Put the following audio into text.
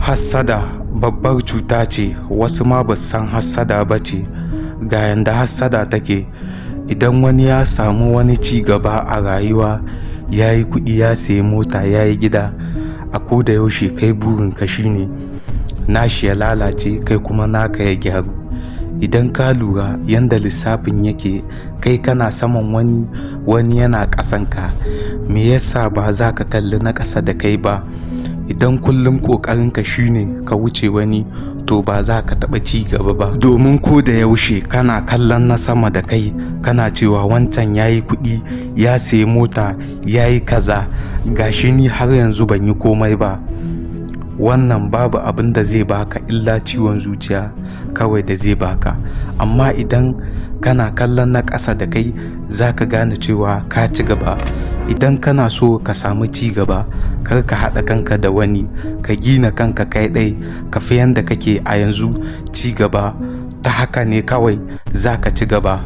Hassada babbar cuta ce, wasu ma ba su san hassada ba ce. Ga yanda hassada take: idan wani ya samu wani ci gaba a rayuwa, ya yi kuɗi, ya sayi mota, ya yi gida, a koda yaushe kai burinka shine nashi ya lalace, kai kuma naka ya gyaru. Idan ka lura yanda lissafin yake, kai kana saman wani, wani yana ƙasanka, me yasa ba za ka kalli na ƙasa da kai ba? Idan kullum ƙoƙarinka shine ka wuce wani, to ba za ka taɓa ci gaba ba. Domin ko da yaushe kana kallon na sama da kai, kana cewa wancan ya yi kuɗi, ya sayi mota, ya yi kaza, gashi ni har yanzu ban yi komai ba. Wannan babu abin da zai baka illa ciwon zuciya kawai da zai baka. Amma idan kana kallon na ƙasa da kai, za ka gane cewa ka ci gaba. Idan kana so ka samu ci gaba, kar ka haɗa kanka da wani, ka gina kanka kai ɗai, ka fi yanda kake a yanzu ci gaba. Ta haka ne kawai za ka ci gaba.